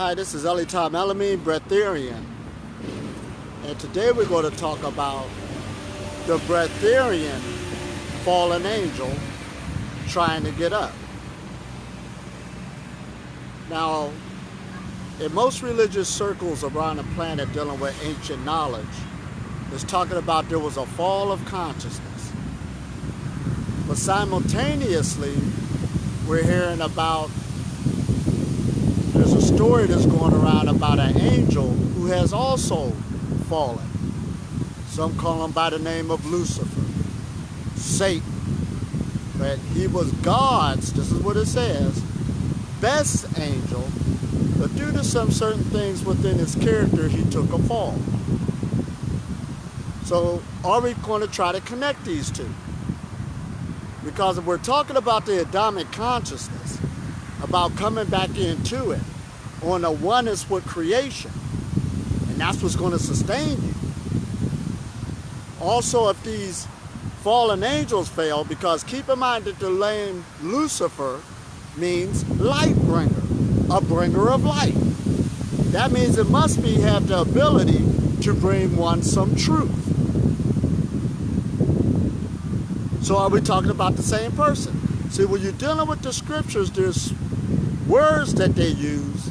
Hi, this is Tom Breatharian, and today we're going to talk about the Breatharian Fallen Angel trying to get up. Now, in most religious circles around the planet dealing with ancient knowledge, it's talking about there was a fall of consciousness. But simultaneously, we're hearing about there's a story that's going around about an angel who has also fallen. Some call him by the name of Lucifer, Satan. But he was God's, this is what it says, best angel, but due to some certain things within his character, he took a fall. So are we going to try to connect these two? Because if we're talking about the Adamic consciousness, about coming back into it, on a oneness with creation, and that's what's going to sustain you. Also, if these fallen angels fail, because keep in mind that the name Lucifer means light bringer, a bringer of light. That means it must have the ability to bring one some truth. So are we talking about the same person? See, when you're dealing with the scriptures, there's words that they use.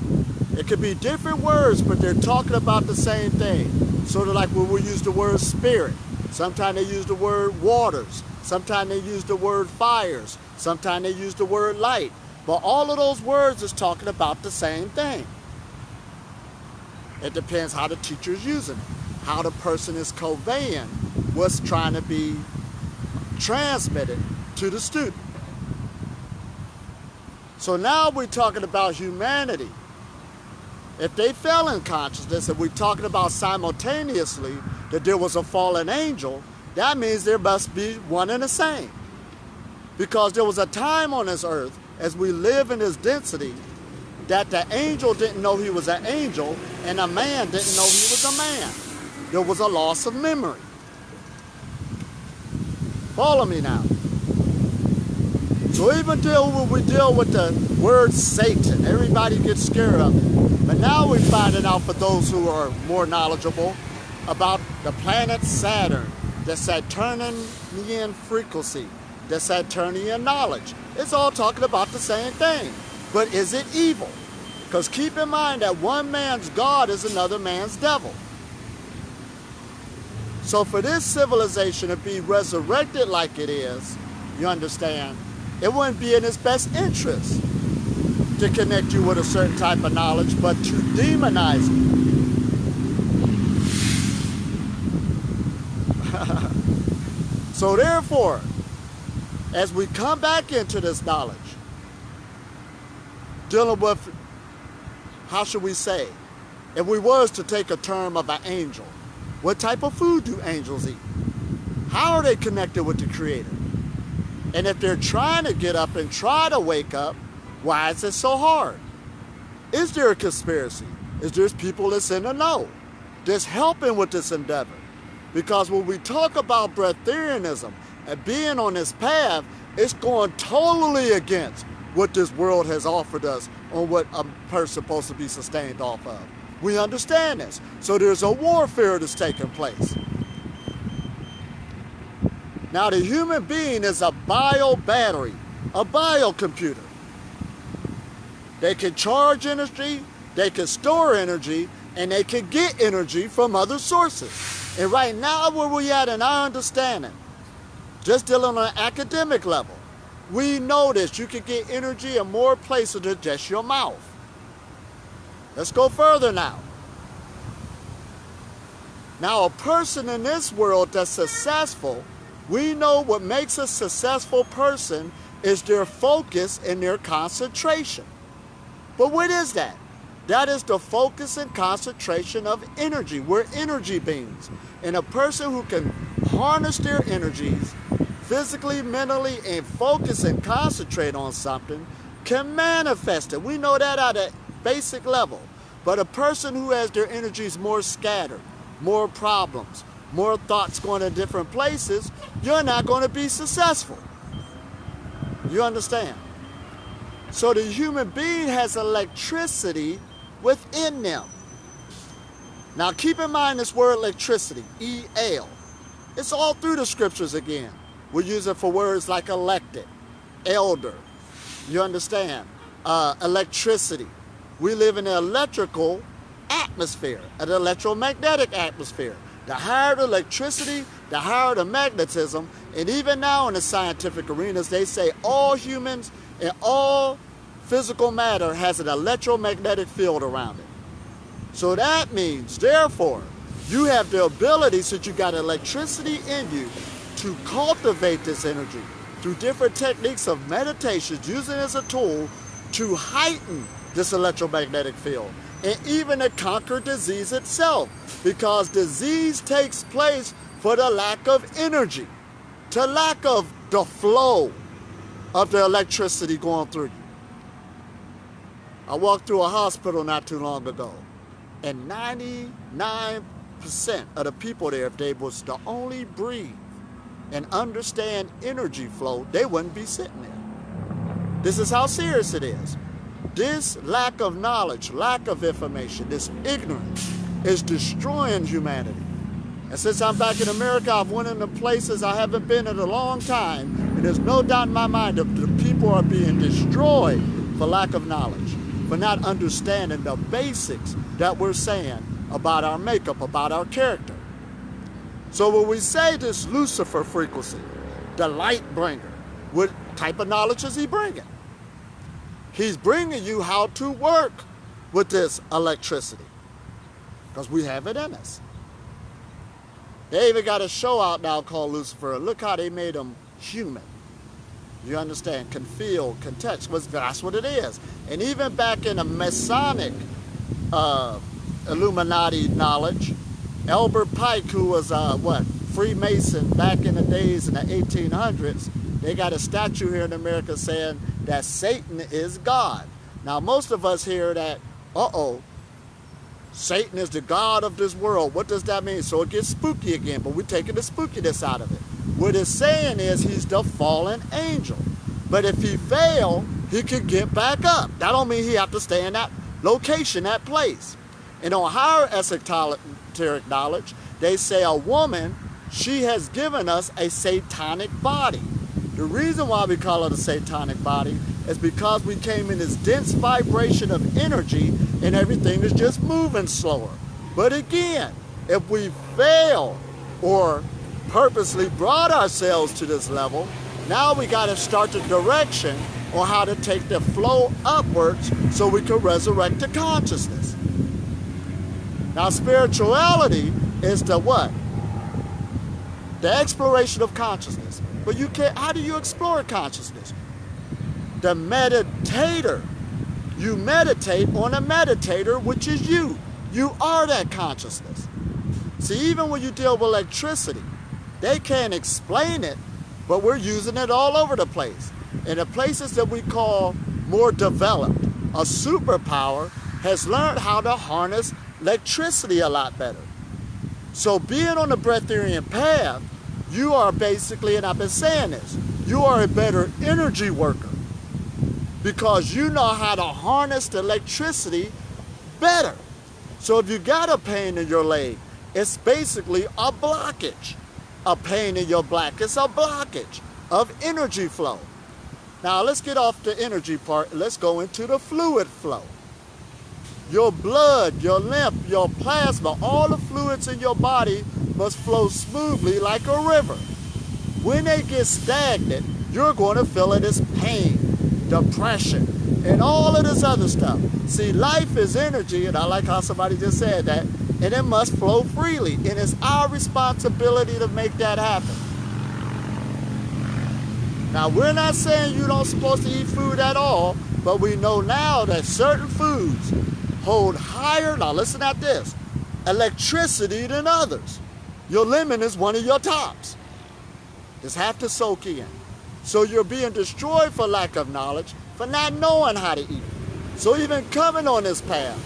It could be different words, but they're talking about the same thing. Sort of like when we use the word spirit. Sometimes they use the word waters. Sometimes they use the word fires. Sometimes they use the word light. But all of those words is talking about the same thing. It depends how the teacher's using it, how the person is conveying what's trying to be transmitted to the student. So now we're talking about humanity. If they fell in consciousness, and we're talking about simultaneously that there was a fallen angel, that means there must be one and the same. Because there was a time on this earth, as we live in this density, that the angel didn't know he was an angel, and a man didn't know he was a man. There was a loss of memory. Follow me now. So even when we deal with the word Satan, everybody gets scared of it. But now we're finding out, for those who are more knowledgeable, about the planet Saturn, the Saturnian frequency, the Saturnian knowledge. It's all talking about the same thing. But is it evil? Because keep in mind that one man's God is another man's devil. So for this civilization to be resurrected like it is, you understand, it wouldn't be in its best interest to connect you with a certain type of knowledge, but to demonize it. So therefore, as we come back into this knowledge, dealing with, how should we say, if we was to take a term of an angel, what type of food do angels eat? How are they connected with the Creator? And if they're trying to get up and try to wake up, why is it so hard? Is there a conspiracy? Is there people that's in the know, that's helping with this endeavor? Because when we talk about breatharianism and being on this path, it's going totally against what this world has offered us on what a person's supposed to be sustained off of. We understand this. So there's a warfare that's taking place. Now the human being is a bio battery, a biocomputer. They can charge energy, they can store energy, and they can get energy from other sources. And right now where we at in our understanding, just dealing on an academic level, we know that you can get energy in more places than just your mouth. Let's go further now. Now a person in this world that's successful, we know what makes a successful person is their focus and their concentration. But what is that? That is the focus and concentration of energy. We're energy beings. And a person who can harness their energies physically, mentally, and focus and concentrate on something can manifest it. We know that at a basic level. But a person who has their energies more scattered, more problems, more thoughts going in different places, you're not going to be successful. You understand? So the human being has electricity within them. Now keep in mind this word electricity, E-L. It's all through the scriptures again. We use it for words like elected, elder. You understand? Electricity. We live in an electrical atmosphere, an electromagnetic atmosphere. The higher the electricity, the higher the magnetism. And even now in the scientific arenas, they say all humans and all physical matter has an electromagnetic field around it. So that means, therefore, you have the ability, since you got electricity in you, to cultivate this energy through different techniques of meditation, using it as a tool to heighten this electromagnetic field, and even to conquer disease itself, because disease takes place for the lack of energy, to lack of the flow of the electricity going through you. I walked through a hospital not too long ago, and 99% of the people there, if they was to only breathe and understand energy flow, they wouldn't be sitting there. This is how serious it is. This lack of knowledge, lack of information, this ignorance is destroying humanity. And since I'm back in America, I've went into places I haven't been in a long time, and there's no doubt in my mind that the people are being destroyed for lack of knowledge, for not understanding the basics that we're saying about our makeup, about our character. So when we say this Lucifer frequency, the light bringer, what type of knowledge is he bringing? He's bringing you how to work with this electricity, because we have it in us. They even got a show out now called Lucifer. Look how they made him human. You understand? Can feel, can touch. That's what it is. And even back in the Masonic Illuminati knowledge, Albert Pike, who was Freemason back in the days in the 1800s, they got a statue here in America saying that Satan is God. Now most of us hear that, Satan is the God of this world. What does that mean? So it gets spooky again, but we're taking the spookiness out of it. What it's saying is he's the fallen angel. But if he fail, he can get back up. That don't mean he have to stay in that location, that place. And on higher esoteric knowledge, they say a woman, she has given us a satanic body. The reason why we call it a satanic body is because we came in this dense vibration of energy and everything is just moving slower. But again, if we fail or purposely brought ourselves to this level, now we got to start the direction on how to take the flow upwards so we can resurrect the consciousness. Now spirituality is the what? The exploration of consciousness. But you can't, how do you explore consciousness? The meditator. You meditate on a meditator, which is you. You are that consciousness. See, even when you deal with electricity, they can't explain it, but we're using it all over the place. In the places that we call more developed, a superpower has learned how to harness electricity a lot better. So being on the Breatharian path, you are basically, and I've been saying this, you are a better energy worker because you know how to harness the electricity better. So if you got a pain in your leg, it's basically a blockage. A pain in your back, it's a blockage of energy flow. Now let's get off the energy part. Let's go into the fluid flow. Your blood, your lymph, your plasma, all the fluids in your body must flow smoothly like a river. When they get stagnant, you're going to feel it as pain, depression, and all of this other stuff. See, life is energy, and I like how somebody just said that, and it must flow freely, and it's our responsibility to make that happen. Now, we're not saying you don't supposed to eat food at all, but we know now that certain foods hold higher, now listen at this, electricity than others. Your lemon is one of your tops. Just have to soak in. So you're being destroyed for lack of knowledge, for not knowing how to eat. So even coming on this path,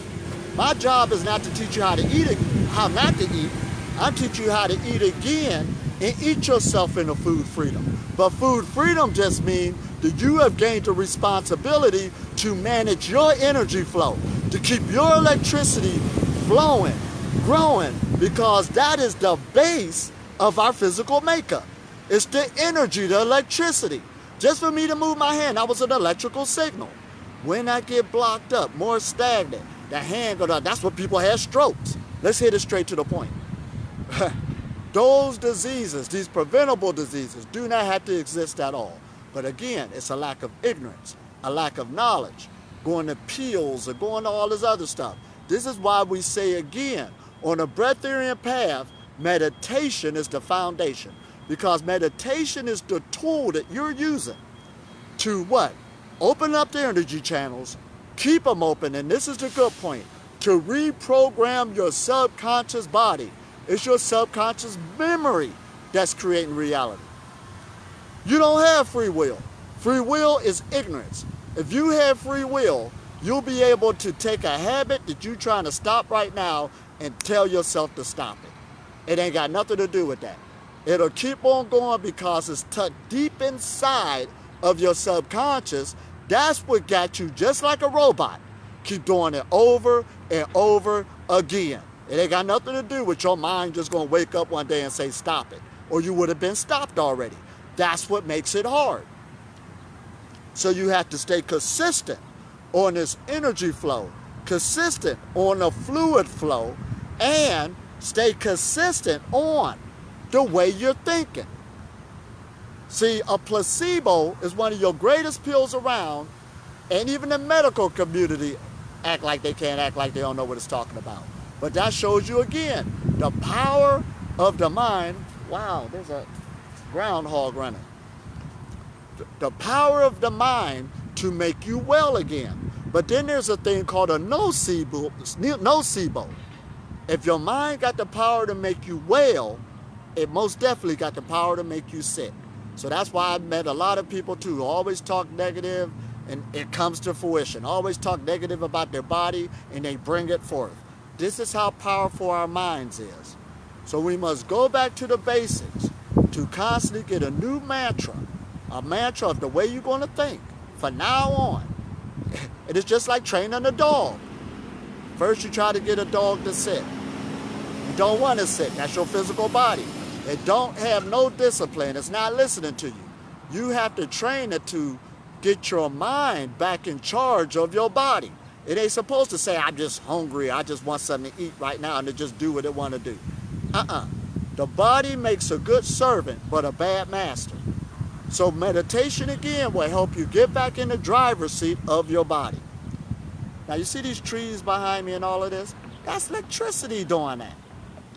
my job is not to teach you how to eat it, how not to eat. I'm teaching you how to eat again and eat yourself into food freedom. But food freedom just means that you have gained the responsibility to manage your energy flow, to keep your electricity flowing, growing, because that is the base of our physical makeup. It's the energy, the electricity. Just for me to move my hand, that was an electrical signal. When I get blocked up, more stagnant, the hand goes down. That's what people have strokes. Let's hit it straight to the point. Those diseases, these preventable diseases, do not have to exist at all. But again, it's a lack of ignorance, a lack of knowledge, going to pills or going to all this other stuff. This is why we say again, on a breatharian path, meditation is the foundation. Because meditation is the tool that you're using to what? Open up the energy channels, keep them open, and this is the good point, to reprogram your subconscious body. It's your subconscious memory that's creating reality. You don't have free will. Free will is ignorance. If you have free will, you'll be able to take a habit that you're trying to stop right now and tell yourself to stop it. It ain't got nothing to do with that. It'll keep on going because it's tucked deep inside of your subconscious. That's what got you just like a robot. Keep doing it over and over again. It ain't got nothing to do with your mind just going to wake up one day and say stop it. Or you would have been stopped already. That's what makes it hard. So you have to stay consistent on this energy flow, consistent on the fluid flow, and stay consistent on the way you're thinking. See, a placebo is one of your greatest pills around, and even the medical community act like they can't act like they don't know what it's talking about. But that shows you again, the power of the mind. Wow, there's a groundhog running. The power of the mind to make you well again. But then there's a thing called a nocebo. If your mind got the power to make you well, it most definitely got the power to make you sick. So that's why I've met a lot of people too, who always talk negative and it comes to fruition. Always talk negative about their body and they bring it forth. This is how powerful our minds is. So we must go back to the basics to constantly get a new mantra, a mantra of the way you're going to think from now on. It is just like training a dog. First you try to get a dog to sit. You don't want to sit. That's your physical body. It don't have no discipline. It's not listening to you. You have to train it to get your mind back in charge of your body. It ain't supposed to say, I'm just hungry, I just want something to eat right now, and to just do what it want to do. The body makes a good servant, but a bad master. So meditation, again, will help you get back in the driver's seat of your body. Now, you see these trees behind me and all of this? That's electricity doing that.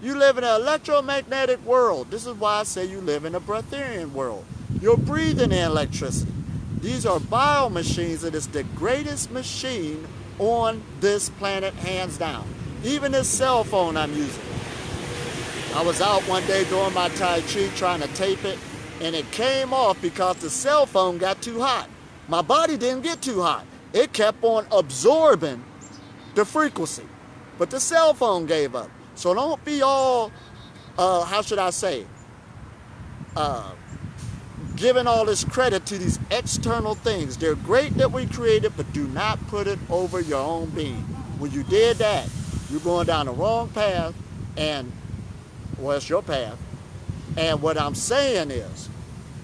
You live in an electromagnetic world. This is why I say you live in a breatharian world. You're breathing in electricity. These are biomachines, and it's the greatest machine on this planet, hands down. Even this cell phone I'm using. I was out one day doing my Tai Chi trying to tape it, and it came off because the cell phone got too hot. My body didn't get too hot. It kept on absorbing the frequency, but the cell phone gave up. So don't be all, how should I say, giving all this credit to these external things. They're great that we created, but do not put it over your own being. When you did that, you're going down the wrong path, and, well, it's your path. And what I'm saying is,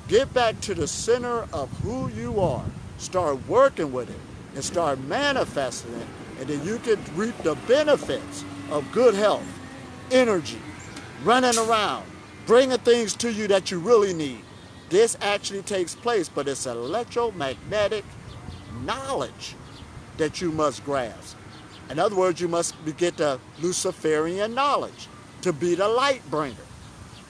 get back to the center of who you are. Start working with it and start manifesting it, and then you can reap the benefits of good health, energy, running around, bringing things to you that you really need. This actually takes place, but it's electromagnetic knowledge that you must grasp. In other words, you must get the Luciferian knowledge to be the light bringer.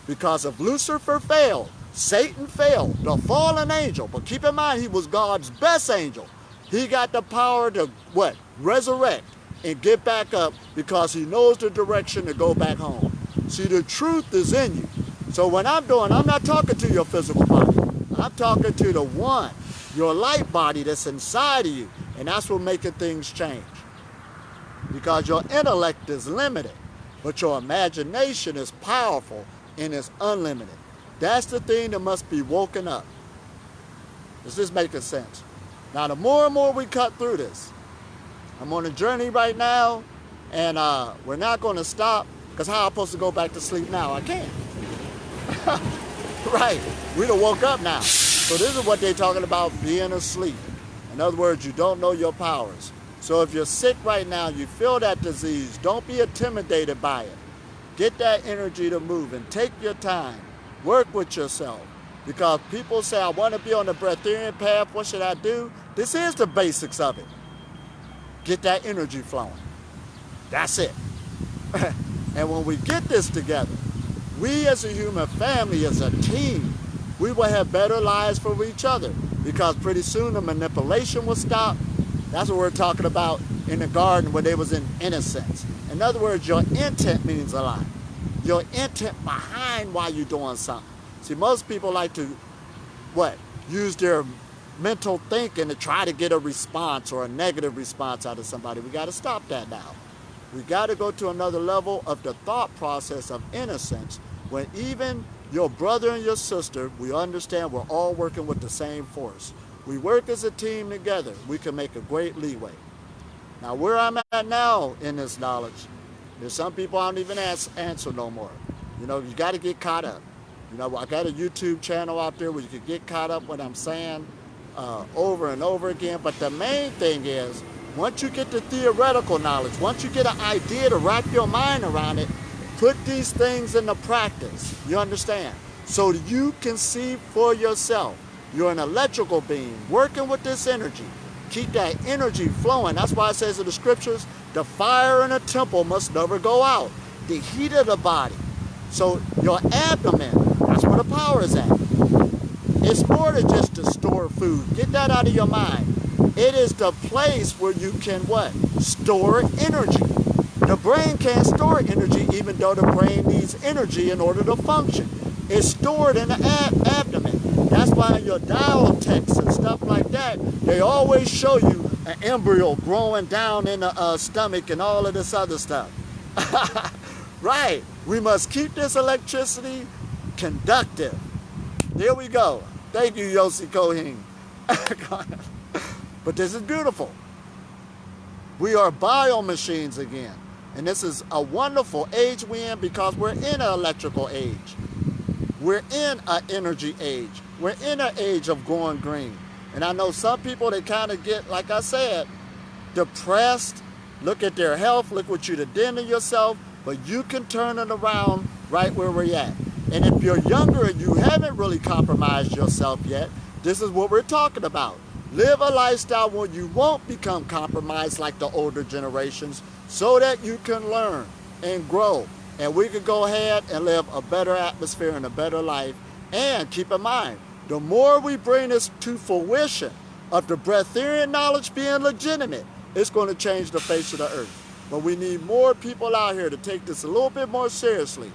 Because if Lucifer failed, Satan failed, the fallen angel, but keep in mind he was God's best angel. He got the power to what? Resurrect and get back up because he knows the direction to go back home. See, the truth is in you. So what I'm doing, I'm not talking to your physical body. I'm talking to the one, your light body that's inside of you. And that's what making things change. Because your intellect is limited, but your imagination is powerful and it's unlimited. That's the thing that must be woken up. Is this making sense? Now, the more and more we cut through this, I'm on a journey right now, and we're not going to stop, because how am I supposed to go back to sleep now? I can't. Right. We done woke up now. So this is what they're talking about, being asleep. In other words, you don't know your powers. So if you're sick right now, you feel that disease, don't be intimidated by it. Get that energy to move and take your time. Work with yourself. Because people say, I want to be on the Breatharian path, what should I do? This is the basics of it. Get that energy flowing. That's it. And when we get this together, we as a human family, as a team, we will have better lives for each other, because pretty soon the manipulation will stop. That's what we're talking about in the garden when they was in innocence. In other words, your intent means a lot. Your intent behind why you're doing something. See, most people like to, use their mental thinking to try to get a response or a negative response out of somebody. We got to stop that now. We got to go to another level of the thought process of innocence, when even your brother and your sister, we understand we're all working with the same force. We work as a team together. We can make a great leeway. Now, where I'm at now in this knowledge, there's some people I don't even answer no more. You got to get caught up. I got a YouTube channel out there where you can get caught up what I'm saying over and over again. But the main thing is, once you get the theoretical knowledge, once you get an idea to wrap your mind around it, put these things into practice, you understand? So you can see for yourself. You're an electrical being working with this energy. Keep that energy flowing. That's why it says in the scriptures, the fire in a temple must never go out. The heat of the body. So your abdomen, that's where the power is at. It's more than just to store food. Get that out of your mind. It is the place where you can store energy. The brain can't store energy, even though the brain needs energy in order to function. It's stored in the abdomen. That's why in your dial texts and stuff like that, they always show you an embryo growing down in the stomach and all of this other stuff. Right. We must keep this electricity conductive. Here we go. Thank you, Yossi Kohing. But this is beautiful. We are biomachines again. And this is a wonderful age we're in, because we're in an electrical age. We're in an energy age. We're in an age of going green. And I know some people, they kind of get, like I said, depressed. Look at their health. Look what you done to yourself. But you can turn it around right where we're at. And if you're younger and you haven't really compromised yourself yet, this is what we're talking about. Live a lifestyle where you won't become compromised like the older generations, so that you can learn and grow. And we can go ahead and live a better atmosphere and a better life. And keep in mind, the more we bring this to fruition of the Breatharian knowledge being legitimate, it's going to change the face of the earth. But we need more people out here to take this a little bit more seriously.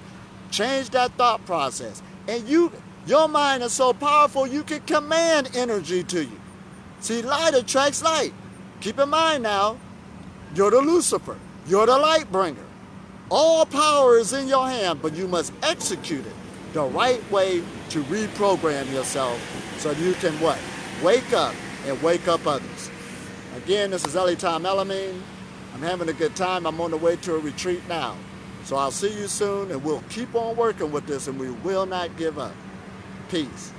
Change that thought process. And your mind is so powerful, you can command energy to you. See, light attracts light. Keep in mind now, you're the Lucifer. You're the light bringer. All power is in your hand, but you must execute it the right way to reprogram yourself so you can wake up and wake up others. Again, this is Elitam Elamine. I'm having a good time. I'm on the way to a retreat now. So I'll see you soon, and we'll keep on working with this, and we will not give up. Peace.